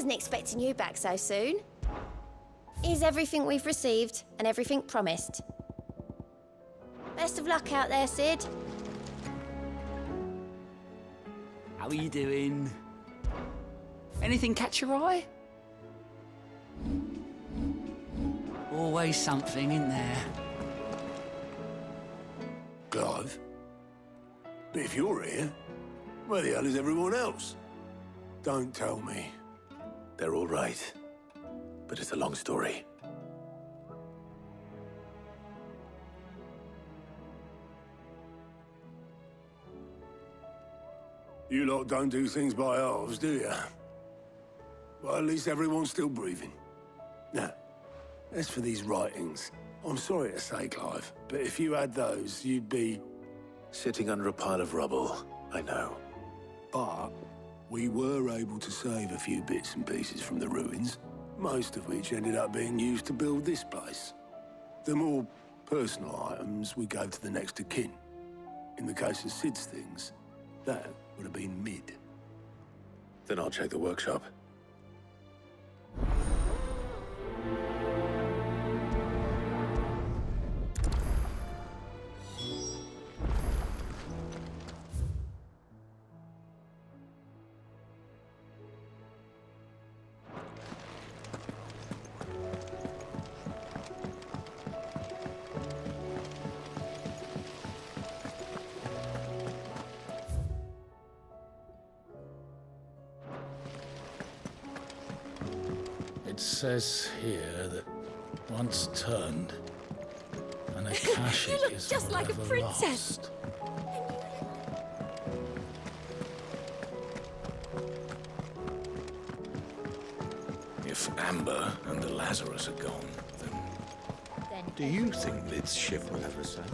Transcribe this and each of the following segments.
wasn't expecting you back so soon. Here's everything we've received and everything promised. Best of luck out there, Sid. How are you doing? Anything catch your eye? Always something, isn't there? Clive? But if you're here, where the hell is everyone else? Don't tell me. They're all right. But it's a long story. You lot don't do things by halves, do you? Well, at least everyone's still breathing. Now, as for these writings, I'm sorry to say, Clive, but if you had those, you'd be... sitting under a pile of rubble, I know. But we were able to save a few bits and pieces from the ruins, most of which ended up being used to build this place. The more personal items we gave to the next of kin. In the case of Sid's things, that would have been mid. Then I'll check the workshop. It says here that once turned, an Akashic You look is just like a forever princess. lost. If Amber and the Lazarus are gone, then do you think Lid's ship will ever sail?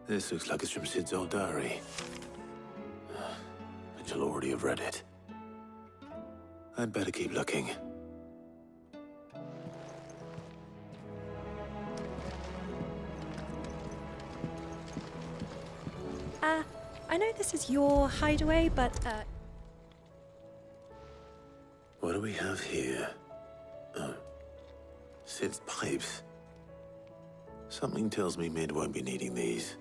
This looks like it's from Sid's old diary. But you'll already have read it. I'd better keep looking. I know this is your hideaway, but, What do we have here? Oh. Sid's pipes. Something tells me Mid won't be needing these.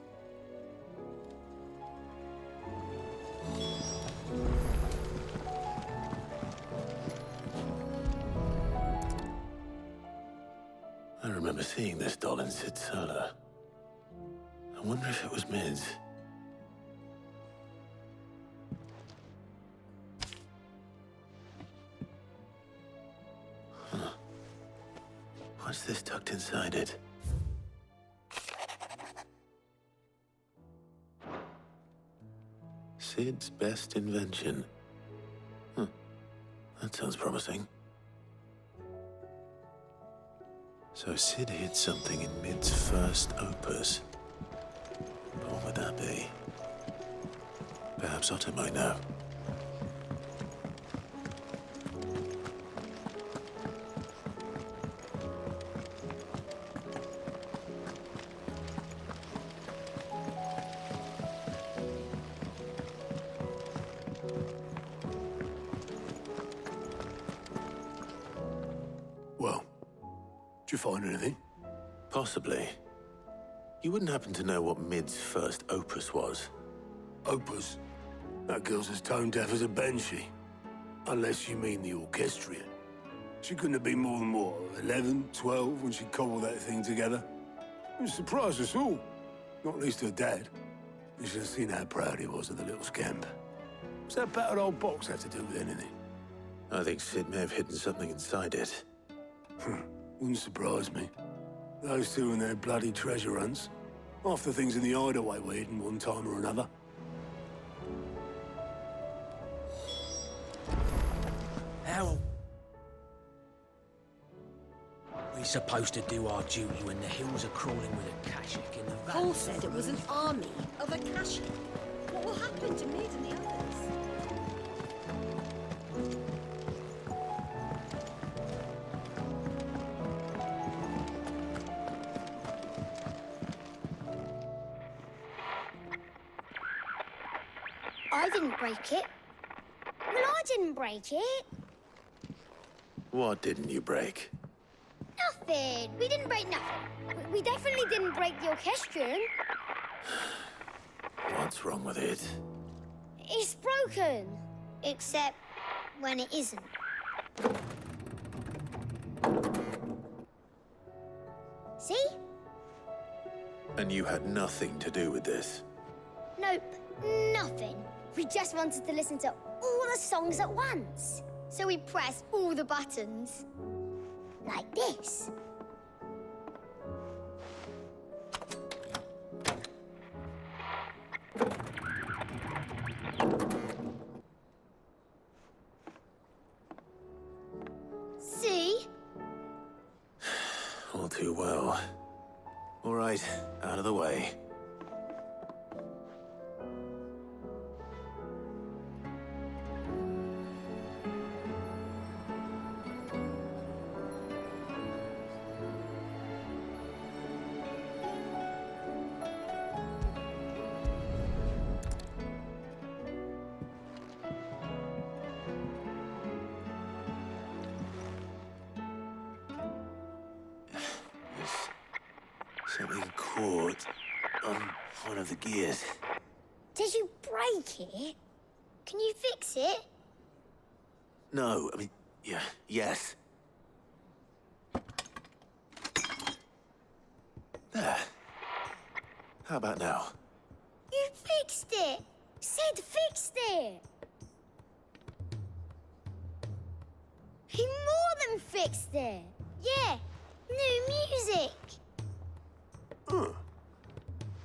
I remember seeing this doll in Sid's cellar. I wonder if it was Mid's. Huh. What's this tucked inside it? Sid's best invention. Huh. That sounds promising. So Sid hid something in Mid's first opus. But what would that be? Perhaps Otto might know. Well, did you find anything? Possibly. You wouldn't happen to know what Mid's first opus was? Opus? That girl's as tone deaf as a banshee. Unless you mean the orchestrion. She couldn't have been more than, what, 11, 12 when she cobbled that thing together? It surprised us all. Not least her dad. You should have seen how proud he was of the little scamp. What's that battered old box have to do with anything? I think Sid may have hidden something inside it. Wouldn't surprise me. Those two and their bloody treasure hunts. Half the things in the hideaway were hidden one time or another. How we supposed to do our duty when the hills are crawling with Akashic in the valley? Paul said it was an army of Akashic. What will happen to Mid and the others? I didn't break it. Well, I didn't break it. What didn't you break? Nothing. We didn't break nothing. We definitely didn't break the orchestrion. What's wrong with it? It's broken. Except when it isn't. See? And you had nothing to do with this? Nope, nothing. We just wanted to listen to all the songs at once. So we pressed all the buttons. Like this. See? All too well. All right, out of the way. Something caught on one of the gears. Did you break it? Can you fix it? No, I mean, yes. There. How about now? You fixed it! Sid fixed it! He more than fixed it! Yeah, new music! Huh.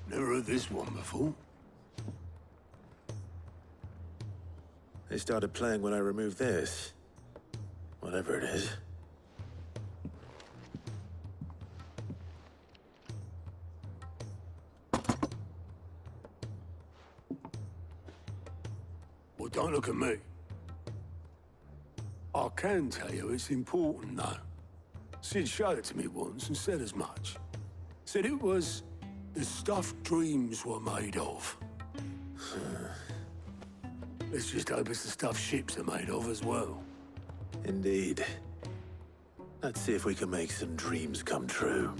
Never heard this one before. They started playing when I removed this. Whatever it is. Well, don't look at me. I can tell you it's important, though. Sid showed it to me once and said as much. Said it was the stuff dreams were made of. Let's just hope it's the stuff ships are made of as well. Indeed. Let's see if we can make some dreams come true.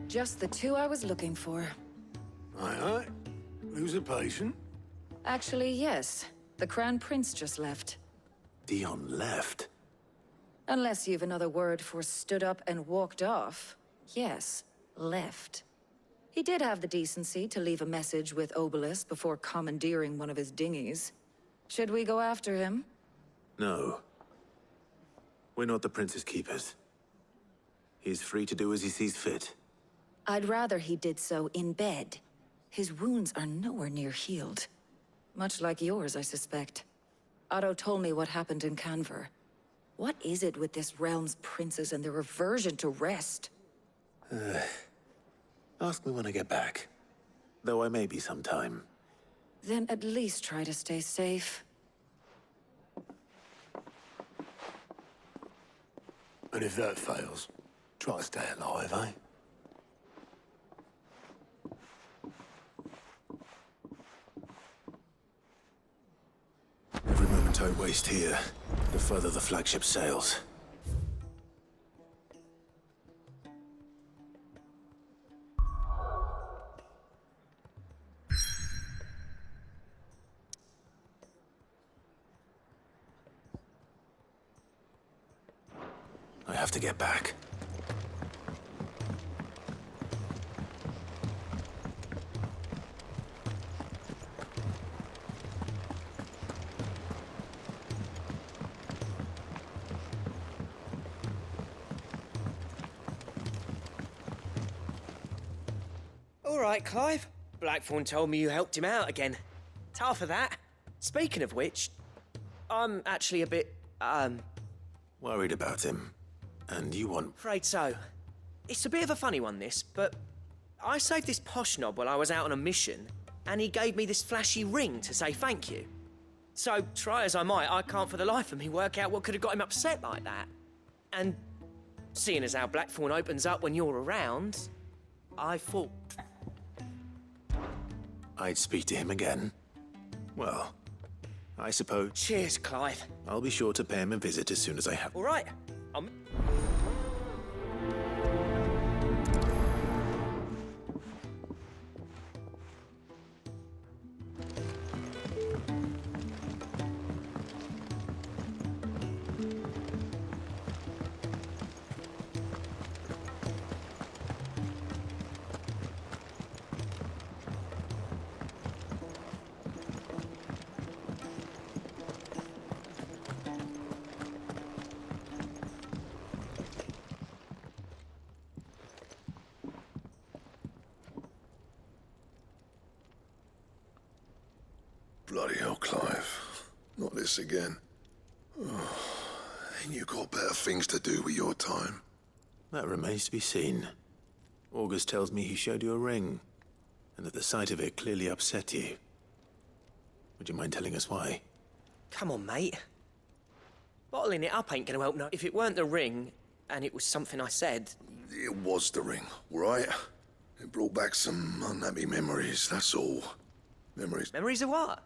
Just the two I was looking for. Aye. Who's a patient? Actually, yes. The Crown Prince just left. Dion left. Unless you've another word for stood up and walked off. Yes, left. He did have the decency to leave a message with Obelisk before commandeering one of his dinghies. Should we go after him? No. We're not the Prince's keepers. He's free to do as he sees fit. I'd rather he did so in bed. His wounds are nowhere near healed. Much like yours, I suspect. Otto told me what happened in Canver. What is it with this realm's princes and their aversion to rest? Ask me when I get back. Though I may be sometime. Then at least try to stay safe. And if that fails, try to stay alive, eh? Every moment I waste here, the further the flagship sails. I have to get back. All right, Clive. Blackthorn told me you helped him out again. Tough for that. Speaking of which, I'm actually a bit, Worried about him. And you want... afraid so. It's a bit of a funny one, this, but I saved this posh knob while I was out on a mission, and he gave me this flashy ring to say thank you. So, try as I might, I can't for the life of me work out what could have got him upset like that. And seeing as how Blackthorn opens up when you're around, I thought... I'd speak to him again. Well, I suppose... Cheers, Clive. I'll be sure to pay him a visit as soon as I have... All right. Bloody hell, Clive. Not this again. Oh, ain't you got better things to do with your time? That remains to be seen. August tells me he showed you a ring, and that the sight of it clearly upset you. Would you mind telling us why? Come on, mate. Bottling it up ain't gonna help no. If it weren't the ring, and it was something I said... It was the ring, right? It brought back some unhappy memories, that's all. Memories. Memories of what?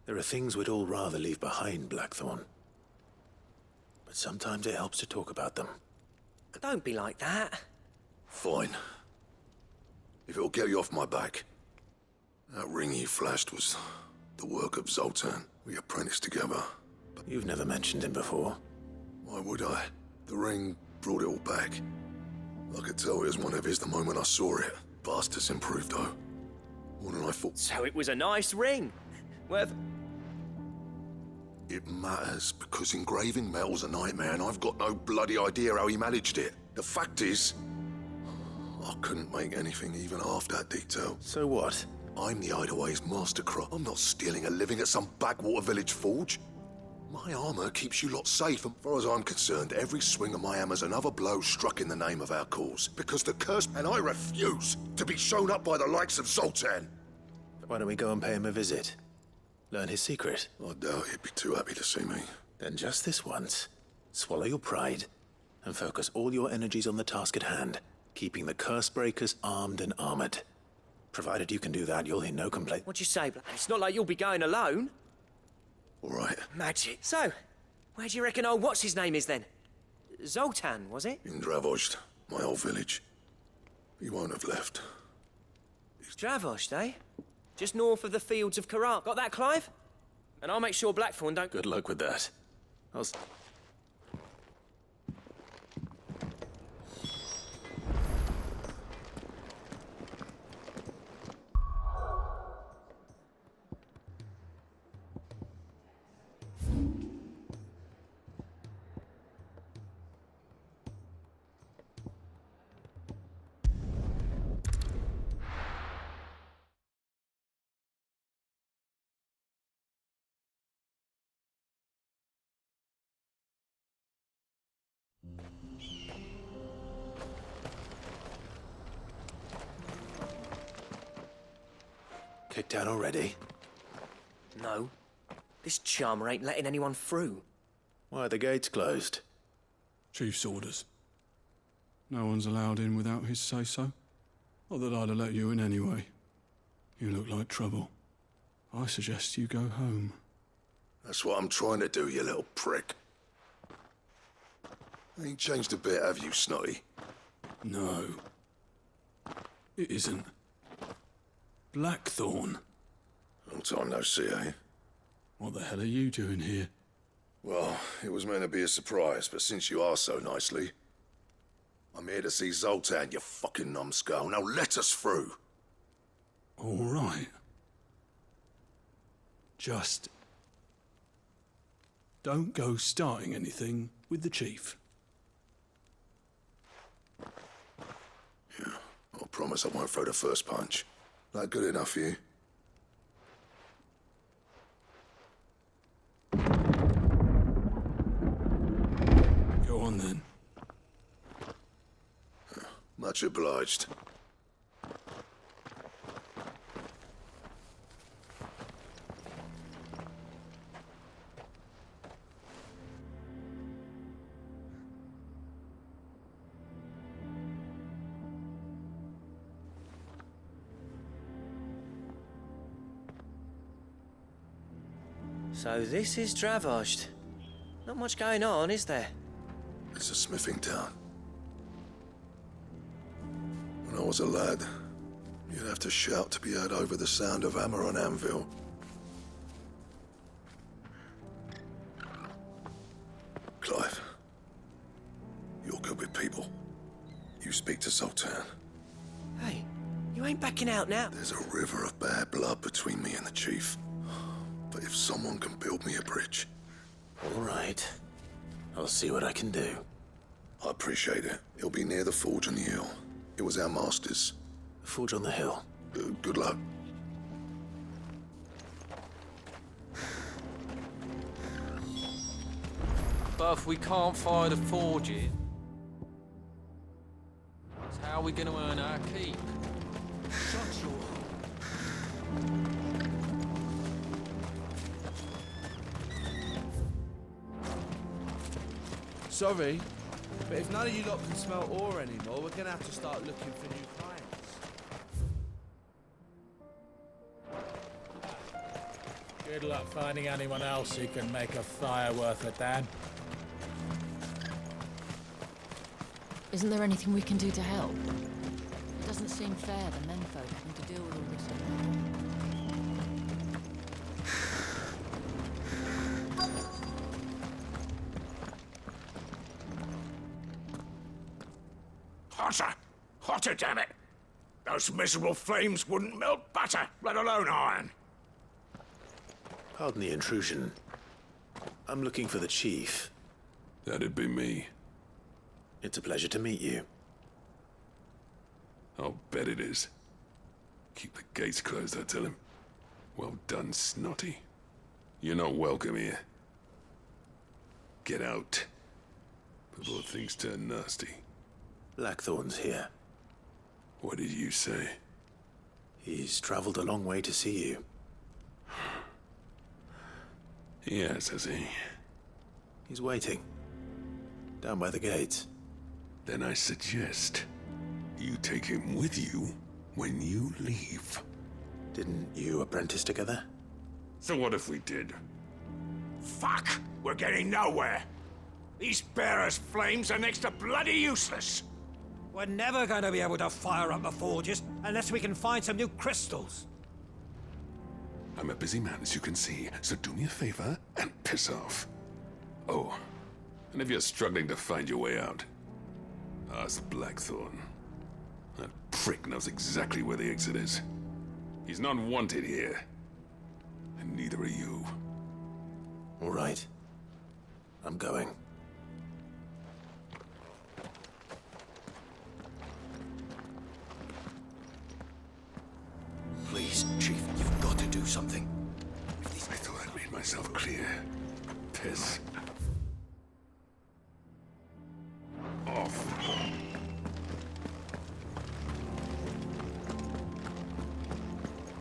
There are things we'd all rather leave behind, Blackthorn. But sometimes it helps to talk about them. Don't be like that. Fine. If it'll get you off my back. That ring you flashed was the work of Zoltan. We apprenticed together. But you've never mentioned him before. Why would I? The ring brought it all back. I could tell it was one of his the moment I saw it. Bastard's improved, though. More than I thought. So it was a nice ring. Worth... It matters, because engraving metal's a nightmare, and I've got no bloody idea how he managed it. The fact is, I couldn't make anything even half that detail. So what? I'm the Hideaway's mastercraft. I'm not stealing a living at some backwater village forge. My armor keeps you lot safe, and as far as I'm concerned, every swing of my hammer's another blow struck in the name of our cause. Because the curse, and I refuse to be shown up by the likes of Zoltan. Why don't we go and pay him a visit? Learn his secret. I doubt he'd be too happy to see me. Then just this once, swallow your pride and focus all your energies on the task at hand, keeping the curse breakers armed and armored. Provided you can do that, you'll hear no complaint. What'd you say, Black? It's not like you'll be going alone. All right. Magic. So, where do you reckon old what's-his-name is then? Zoltan, was it? In Dravozd, my old village. He won't have left. Dravozd, eh? Just north of the fields of Karat. Got that, Clive? And I'll make sure Blackthorn don't... Good luck with that. Kicked out already? No. This charmer ain't letting anyone through. Why are the gates closed? Chief's orders. No one's allowed in without his say-so. Not that I'd have let you in anyway. You look like trouble. I suggest you go home. That's what I'm trying to do, you little prick. Ain't changed a bit, have you, Snotty? No. It isn't. Blackthorn. Long time no see, eh? What the hell are you doing here? Well, it was meant to be a surprise, but since you are so nicely, I'm here to see Zoltan, you fucking numbskull. Now let us through. All right. Just don't go starting anything with the chief. Yeah, I promise I won't throw the first punch. That good enough for you? Much obliged. So this is Dravozd. Not much going on, is there? It's a smithing town. When I was a lad, you'd have to shout to be heard over the sound of hammer on anvil. Clive, you're good with people. You speak to Zoltan. Hey, you ain't backing out now. There's a river of bad blood between me and the chief. But if someone can build me a bridge... All right. I'll see what I can do. I appreciate it. It'll be near the forge on the hill. It was our master's. The forge on the hill. Good luck. But if we can't fire the forges, how are we going to earn our keep? Shut your... Sorry, but if none of you lot can smell ore anymore, we're gonna have to start looking for new clients. Good luck finding anyone else who can make a fire worth a damn. Isn't there anything we can do to help? It doesn't seem fair, the menfolk having to deal with all this alone. Hotter! Hotter, damn it! Those miserable flames wouldn't melt butter, let alone iron. Pardon the intrusion. I'm looking for the chief. That'd be me. It's a pleasure to meet you. I'll bet it is. Keep the gates closed, I tell him. Well done, Snotty. You're not welcome here. Get out. Before things turn nasty. Blackthorn's here. What did you say? He's traveled a long way to see you. Yes, has he? He's waiting. Down by the gates. Then I suggest you take him with you when you leave. Didn't you apprentice together? So what if we did? Fuck! We're getting nowhere. These bearers' flames are next to bloody useless. We're never going to be able to fire up the forges unless we can find some new crystals. I'm a busy man, as you can see, so do me a favor and piss off. Oh, and if you're struggling to find your way out, ask Blackthorn. That prick knows exactly where the exit is. He's not wanted here. And neither are you. All right. I'm going. Please, Chief, you've got to do something. I thought I'd made myself clear. Piss off.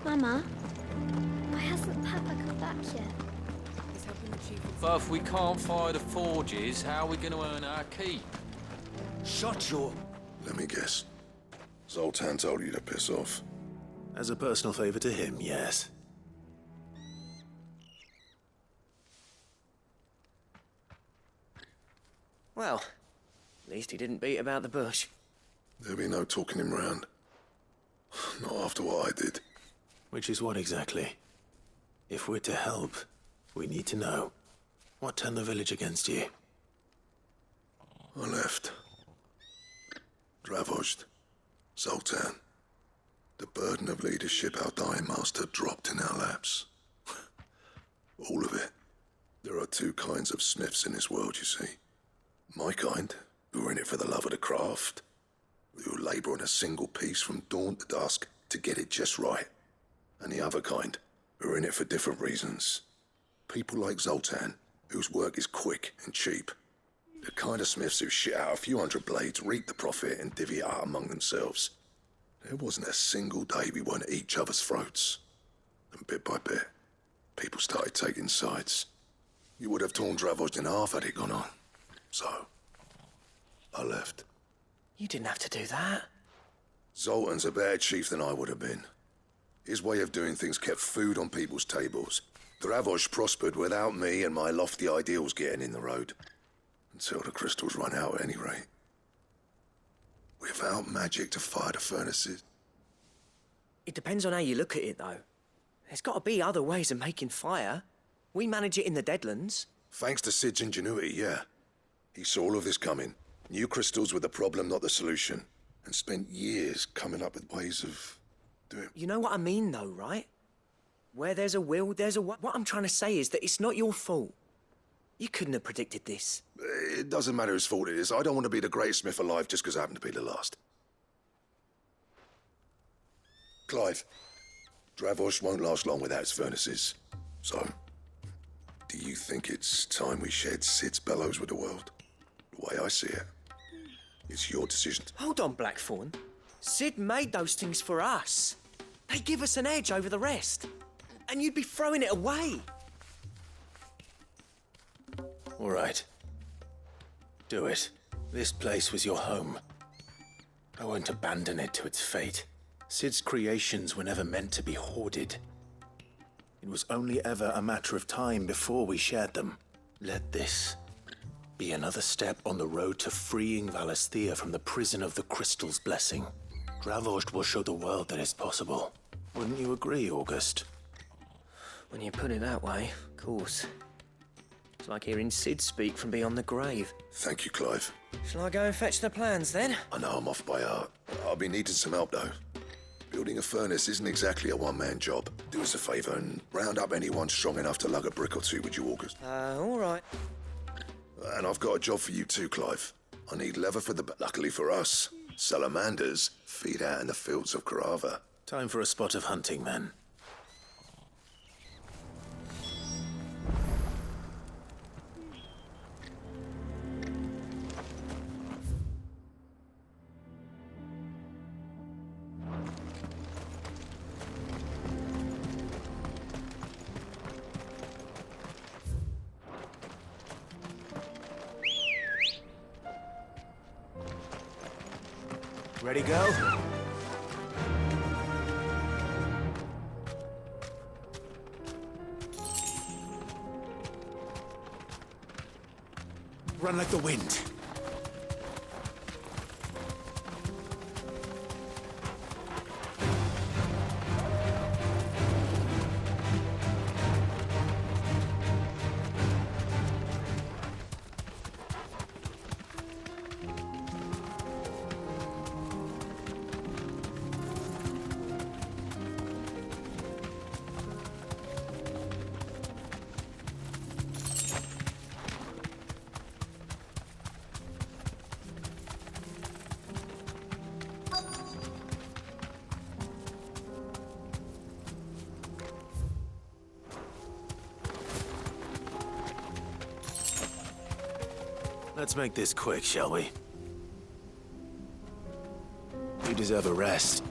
Mama, why hasn't Papa come back yet? He's helping the chief. But if we can't fire the forges, how are we going to earn our keep? Shut your... Let me guess. Zoltan told you to piss off. As a personal favor to him, yes. Well, at least he didn't beat about the bush. There'll be no talking him round. Not after what I did. Which is what exactly? If we're to help, we need to know. What turned the village against you? I left. Dravozd. Zoltan. The burden of leadership our dying master dropped in our laps. All of it. There are two kinds of smiths in this world, you see. My kind, who are in it for the love of the craft, who labour on a single piece from dawn to dusk to get it just right. And the other kind, who are in it for different reasons. People like Zoltan, whose work is quick and cheap. The kind of smiths who shit out a few hundred blades, reap the profit, and divvy it out among themselves. There wasn't a single day we weren't at each other's throats. And bit by bit, people started taking sides. You would have torn Dravos in half had it gone on. So, I left. You didn't have to do that. Zoltan's a better chief than I would have been. His way of doing things kept food on people's tables. Dravos prospered without me and my lofty ideals getting in the road. Until the crystals run out at any rate. Without magic to fire the furnaces. It depends on how you look at it, though. There's got to be other ways of making fire. We manage it in the Deadlands. Thanks to Sid's ingenuity, yeah. He saw all of this coming. Knew crystals were the problem, not the solution. And spent years coming up with ways of doing... You know what I mean, though, right? Where there's a will, there's a... What I'm trying to say is that it's not your fault. You couldn't have predicted this. It doesn't matter whose fault it is. I don't want to be the greatest smith alive just because I happen to be the last. Clive, Dravos won't last long without its furnaces. So, do you think it's time we shared Sid's bellows with the world? The way I see it, it's your decision. Hold on, Blackthorn. Sid made those things for us. They give us an edge over the rest. And you'd be throwing it away. All right. Do it. This place was your home. I won't abandon it to its fate. Sid's creations were never meant to be hoarded. It was only ever a matter of time before we shared them. Let this be another step on the road to freeing Valisthea from the prison of the Crystal's blessing. Dravos will show the world that it's possible. Wouldn't you agree, August? When you put it that way, of course. It's like hearing Sid speak from beyond the grave. Thank you, Clive. Shall I go and fetch the plans, then? I know I'm off by heart. I'll be needing some help, though. Building a furnace isn't exactly a one-man job. Do us a favour and round up anyone strong enough to lug a brick or two, would you, August? All right. And I've got a job for you too, Clive. I need leather for the... Luckily for us, salamanders feed out in the fields of Carava. Time for a spot of hunting, then. Ready, go? Run like the wind. Let's make this quick, shall we? You deserve a rest.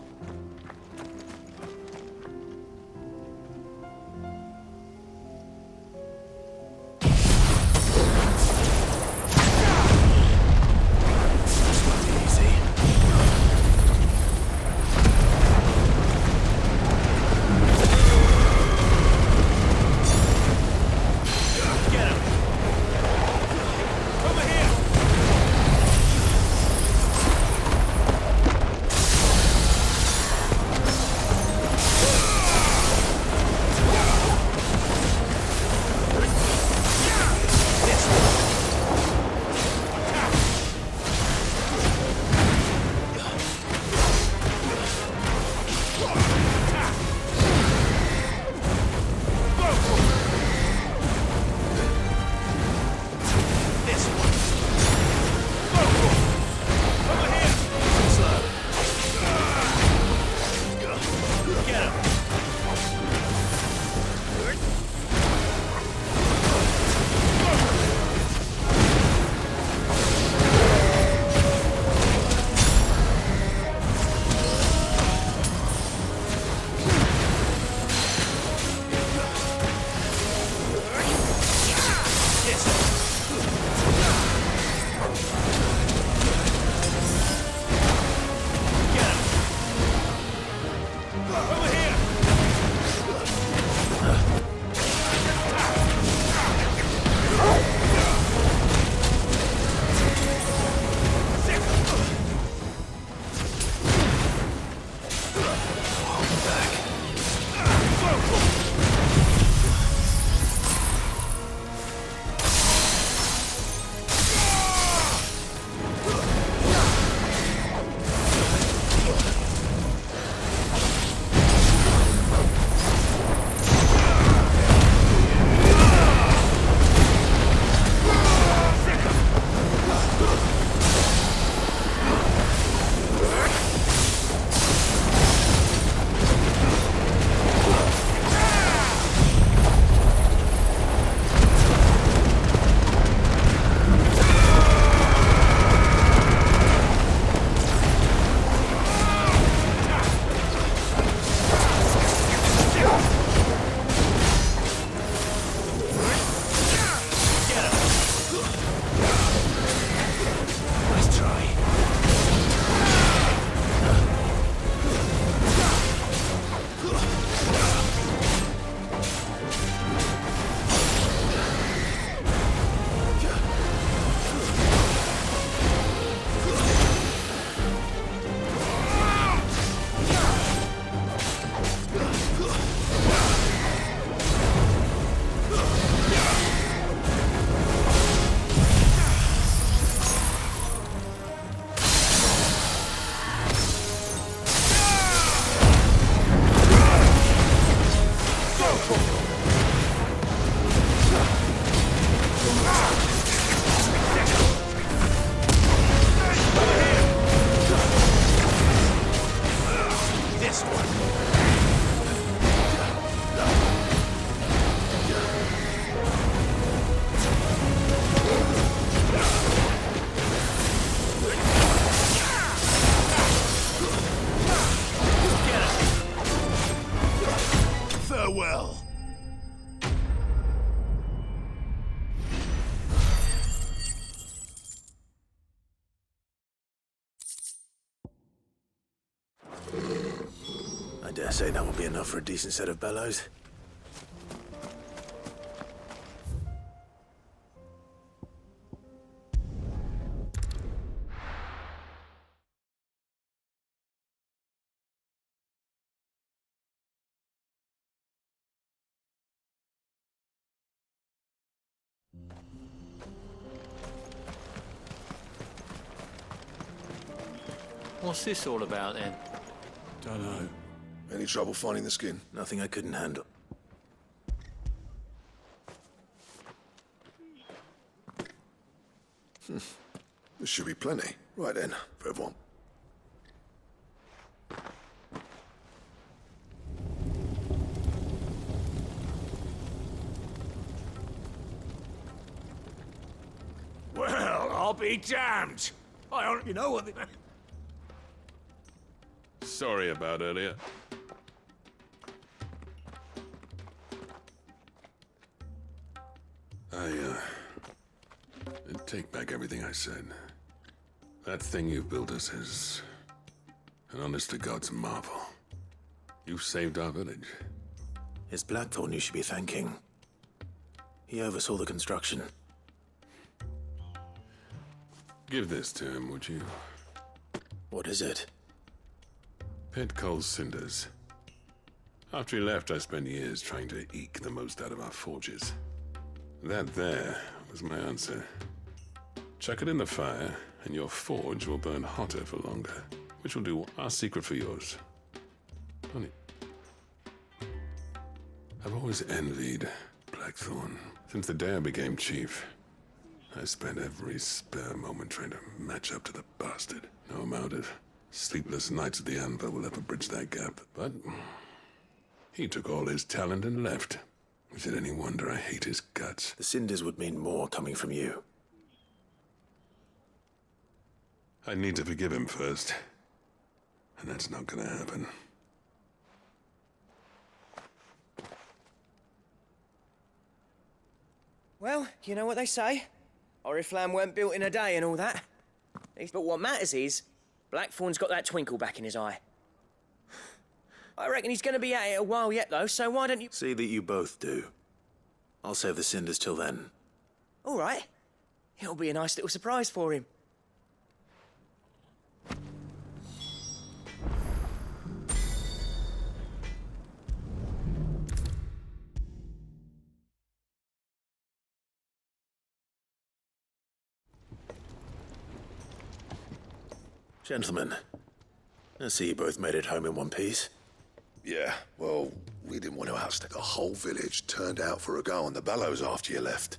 I dare say that will be enough for a decent set of bellows. What's this all about then? Dunno. Any trouble finding the skin? Nothing I couldn't handle. There should be plenty. Right then, for everyone. Well, I'll be damned. I don't... You know what the... Sorry about earlier. I take back everything I said. That thing you built us is an honest-to-God's marvel. You saved our village. It's Blackthorn you should be thanking. He oversaw the construction. Give this to him, would you? What is it? Pit coal cinders. After he left, I spent years trying to eke the most out of our forges. That there was my answer. Chuck it in the fire, and your forge will burn hotter for longer, which will do our secret for yours. Honey, I've always envied Blackthorn. Since the day I became chief, I spent every spare moment trying to match up to the bastard. No amount of sleepless nights at the anvil will ever bridge that gap. But he took all his talent and left. Is it any wonder I hate his guts? The cinders would mean more coming from you. I need to forgive him first. And that's not gonna happen. Well, you know what they say. Oriflamme weren't built in a day and all that. But what matters is, Blackthorn's got that twinkle back in his eye. I reckon he's going to be at it a while yet, though, so why don't you... See that you both do. I'll save the cinders till then. All right. It'll be a nice little surprise for him. Gentlemen, I see you both made it home in one piece. Yeah, well, we didn't want to outstay. The whole village turned out for a go on the bellows after you left.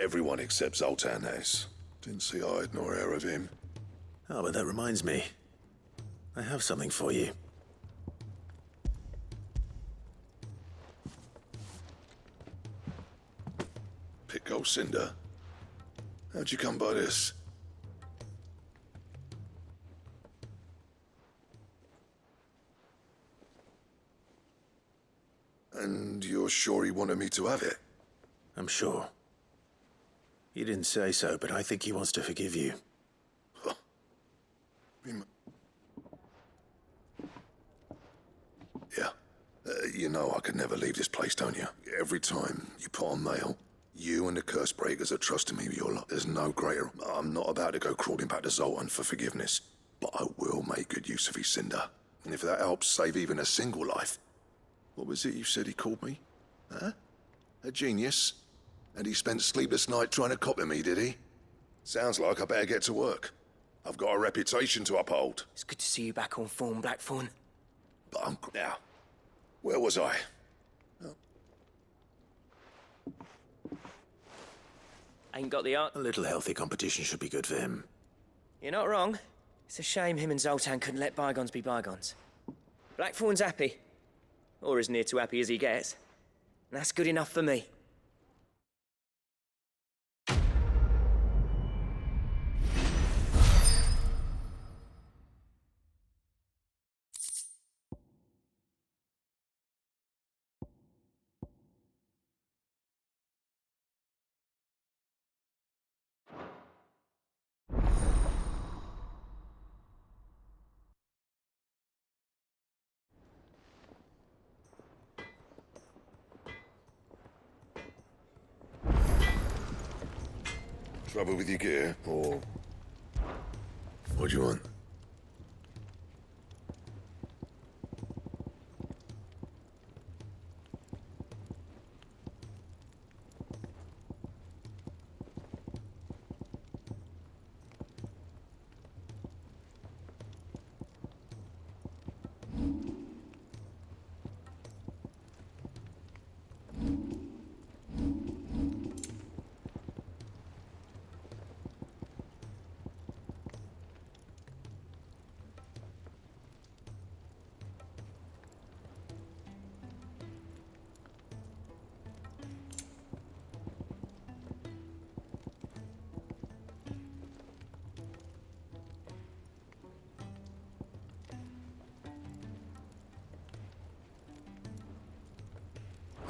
Everyone except Zoltan, that is. Didn't see hide nor hair of him. Oh, but that reminds me. I have something for you. Pick old Cinder. How'd you come by this? And you're sure he wanted me to have it? I'm sure. He didn't say so, but I think he wants to forgive you. Huh. Yeah. You know I could never leave this place, don't you? Every time you put on mail, you and the curse breakers are trusting me with your lot. There's no greater. I'm not about to go crawling back to Zoltan for forgiveness, but I will make good use of his Cinder. And if that helps save even a single life. What was it you said he called me? Huh? A genius? And he spent sleepless night trying to copy me, did he? Sounds like I better get to work. I've got a reputation to uphold. It's good to see you back on form, Blackthorn. But now, where was I? Oh. Ain't got the art. A little healthy competition should be good for him. You're not wrong. It's a shame him and Zoltan couldn't let bygones be bygones. Blackthorn's happy. Or as near to happy as he gets. And that's good enough for me. Trouble with your gear, or... What do you want?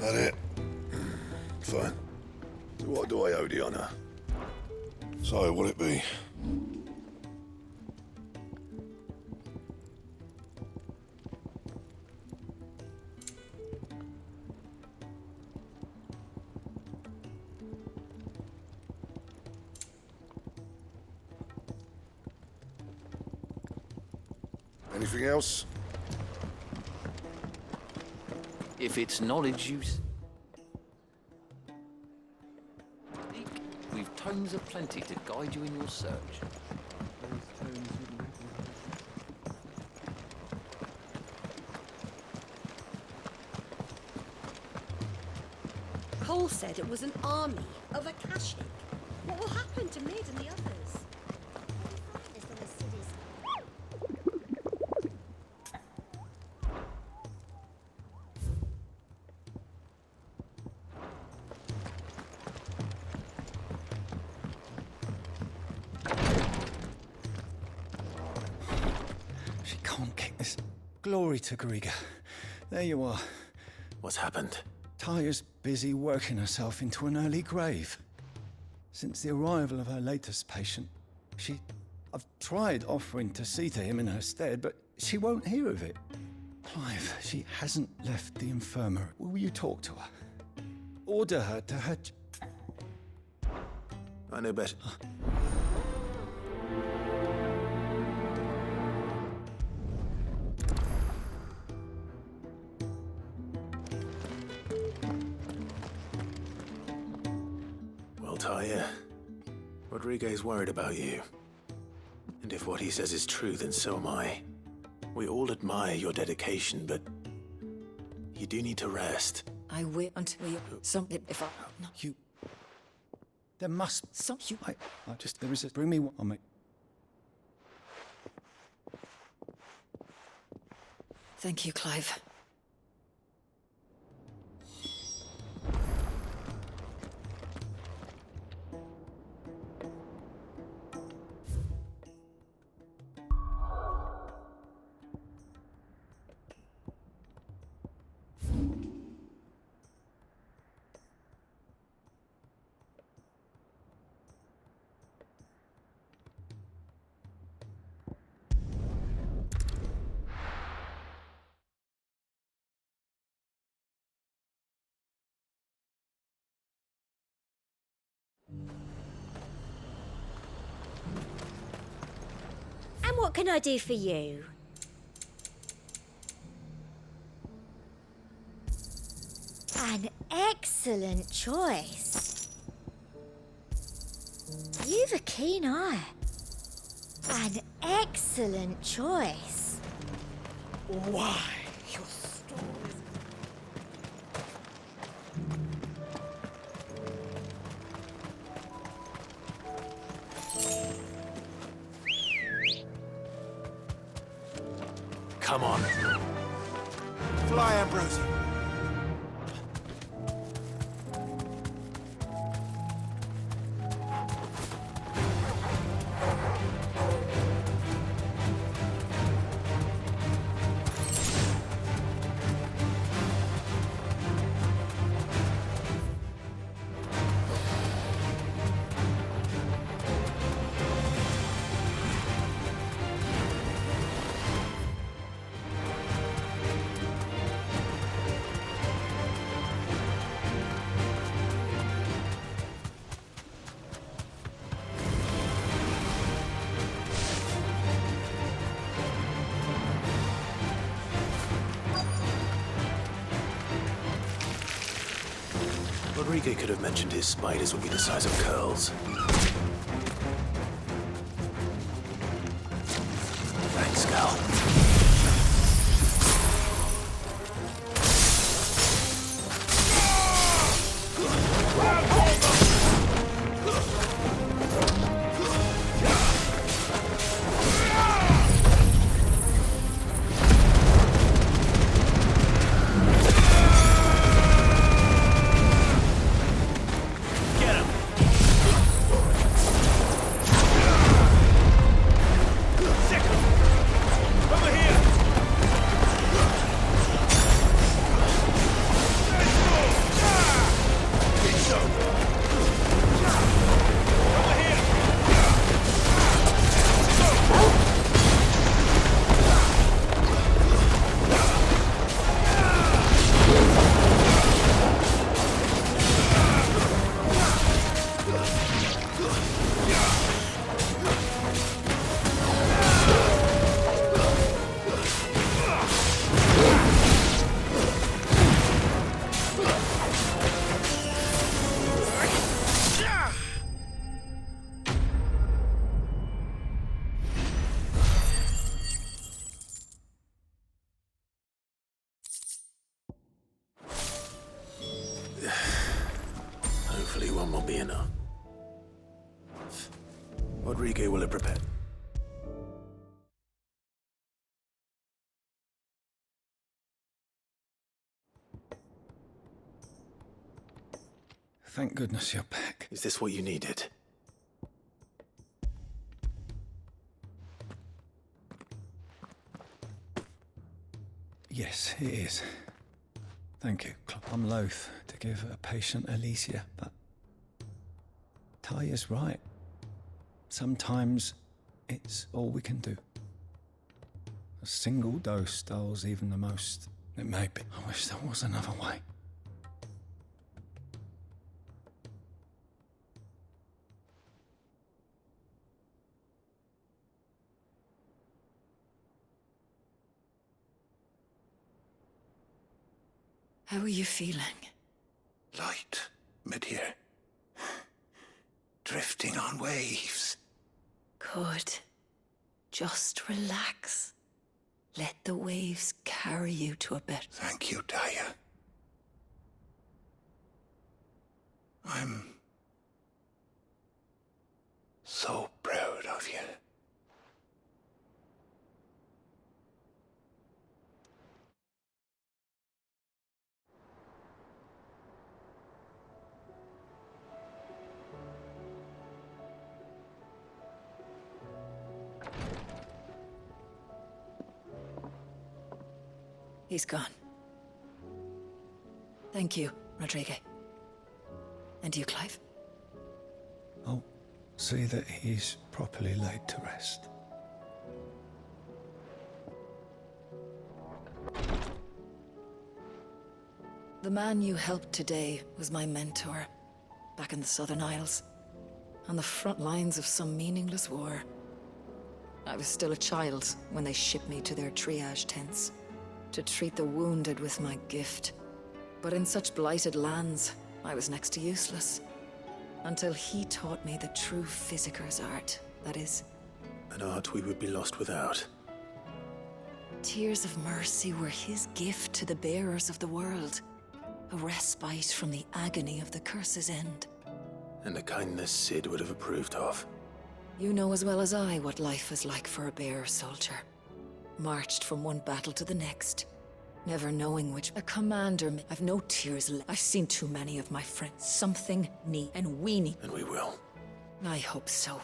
That it? Fine. So what do I owe the honour? So, what'll it be? Anything else? If it's knowledge use. We've tomes aplenty to guide you in your search. Cole said it was an army of Akashic. What will happen to Mid and the others? Glory to Griga. There you are. What's happened? Taya's busy working herself into an early grave. Since the arrival of her latest patient, I've tried offering to see to him in her stead, but she won't hear of it. Clive, she hasn't left the infirmary. Will you talk to her? Order her to her... I know better. Well, Taya, Rodriguez worried about you. And if what he says is true, then so am I. We all admire your dedication, but you do need to rest. I will until you something if I no. You. There must some you. I just there is a bring me one. I'll make. Thank you, Clive. And what can I do for you? An excellent choice. You've a keen eye. An excellent choice. Why? Your stories. Come on. Fly, Ambrosia. Rodrigo could have mentioned his spiders would be the size of curls. Thanks, Cal. Hopefully one will be enough. Rodrigo will have prepared. Thank goodness you're back. Is this what you needed? Yes, it is. Thank you. I'm loath to give a patient Inicio, but Taya's right. Sometimes it's all we can do. A single dose dulls even the most. It may be. I wish there was another way. How are you feeling? Light, mid-here. Drifting on waves. Good. Just relax. Let the waves carry you to a better... Thank you, Daya. I'm so proud of you. He's gone. Thank you, Rodrigo. And you, Clive? I'll see that he's properly laid to rest. The man you helped today was my mentor, back in the Southern Isles, on the front lines of some meaningless war. I was still a child when they shipped me to their triage tents, to treat the wounded with my gift. But in such blighted lands, I was next to useless. Until he taught me the true physicker's art, that is. An art we would be lost without. Tears of mercy were his gift to the bearers of the world. A respite from the agony of the curse's end. And a kindness Sid would have approved of. You know as well as I what life is like for a bearer soldier. Marched from one battle to the next, never knowing which. A commander, I've no tears left. I've seen too many of my friends. Something need, and we need. And we will. I hope so.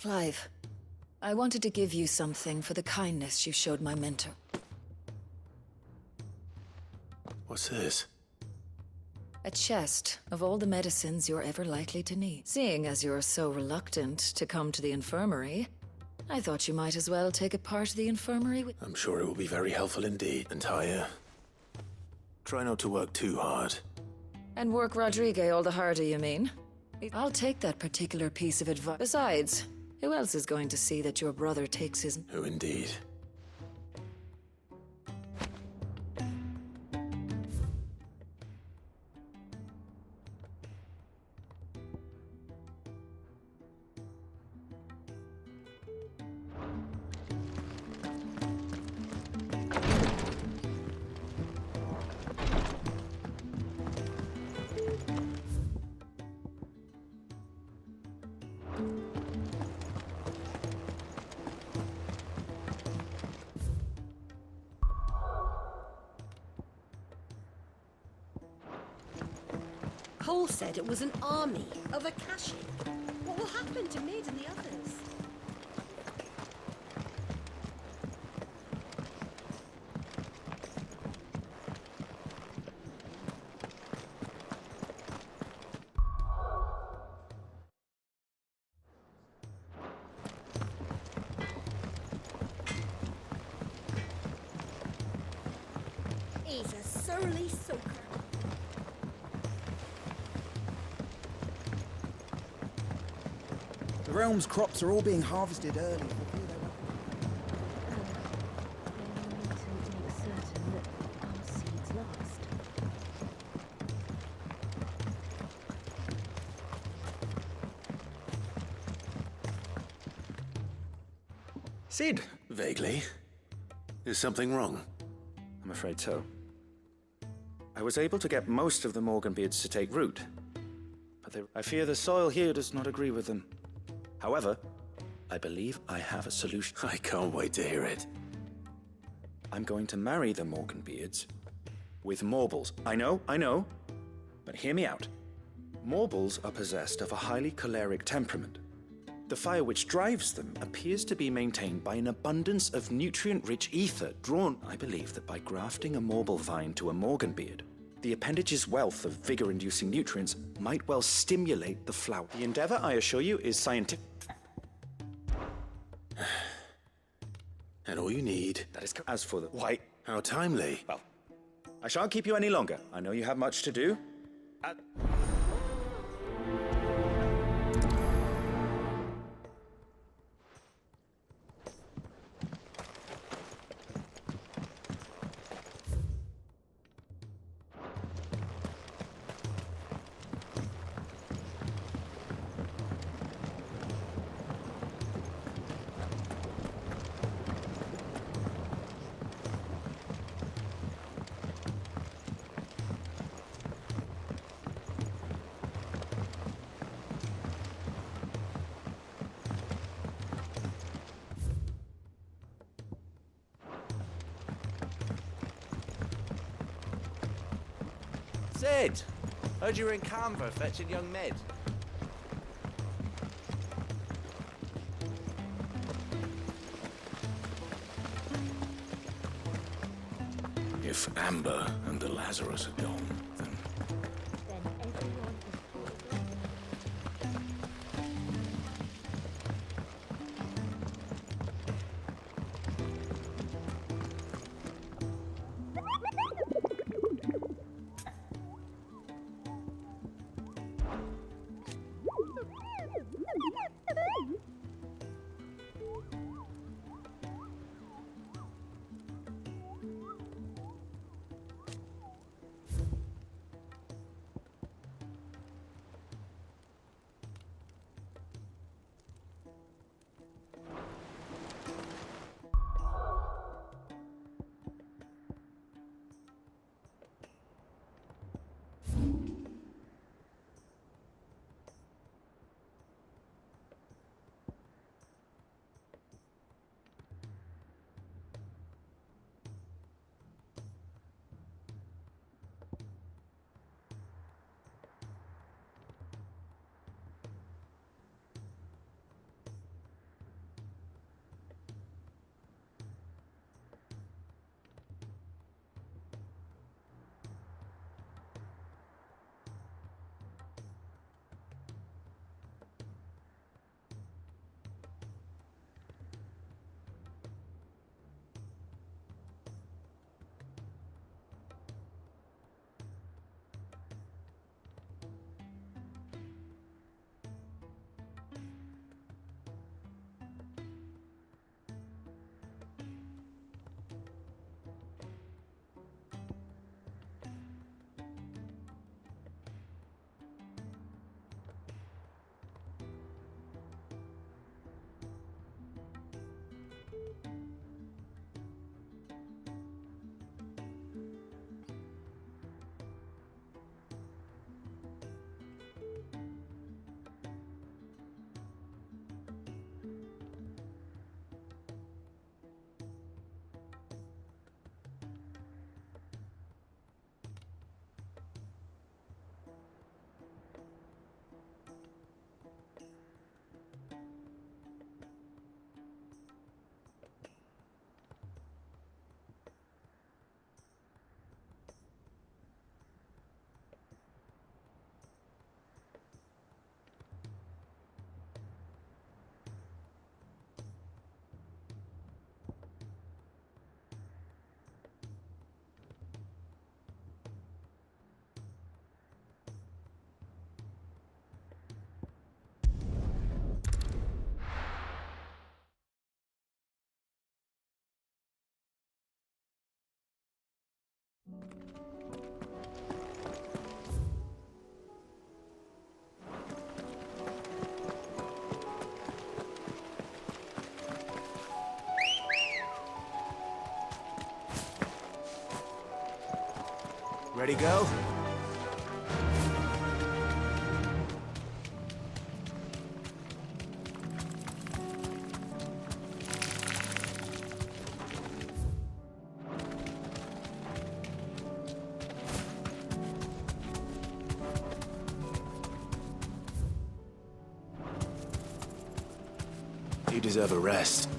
Clive, I wanted to give you something for the kindness you showed my mentor. What's this? A chest of all the medicines you're ever likely to need. Seeing as you're so reluctant to come to the infirmary, I thought you might as well take a part of the infirmary with... I'm sure it will be very helpful indeed. And Taya, try not to work too hard. And work Rodrigo all the harder, you mean? I'll take that particular piece of advice. Besides, who else is going to see that your brother takes his... Who indeed? Cole said it was an army of Akashic. What will happen to Mid and the others? He's a surly soaker. The realm's crops are all being harvested early. Sid! Vaguely. Is something wrong? I'm afraid so. I was able to get most of the Morganbeards to take root, but I fear the soil here does not agree with them. However, I believe I have a solution. I can't wait to hear it. I'm going to marry the Morganbeards with Morbols. I know, but hear me out. Morbols are possessed of a highly choleric temperament. The fire which drives them appears to be maintained by an abundance of nutrient-rich ether drawn, I believe, that by grafting a Morbol vine to a Morganbeard, the appendage's wealth of vigor-inducing nutrients might well stimulate the flower. The endeavor, I assure you, is scientific. And all you need... That is... As for the... Why? How timely. Well, I shan't keep you any longer. I know you have much to do. Sid! Heard you were in Canva fetching young Med. If Amber and the Lazarus are gone, then... Ready, go? You deserve a rest.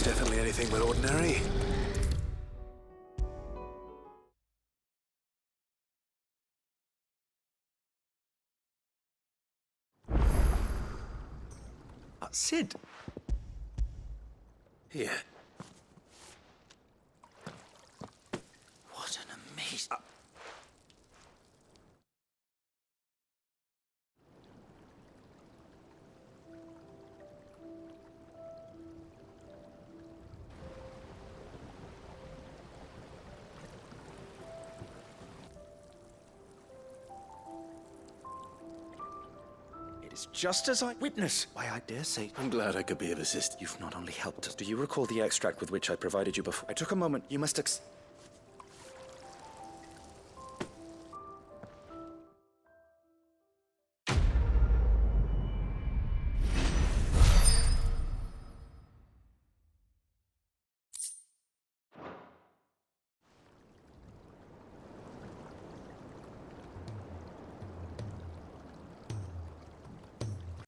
Definitely anything but ordinary. Sid. Here. What an amazing... It is just as I witness. Why, I dare say... I'm glad I could be of assistance. You've not only helped us. Do you recall the extract with which I provided you before? I took a moment. You must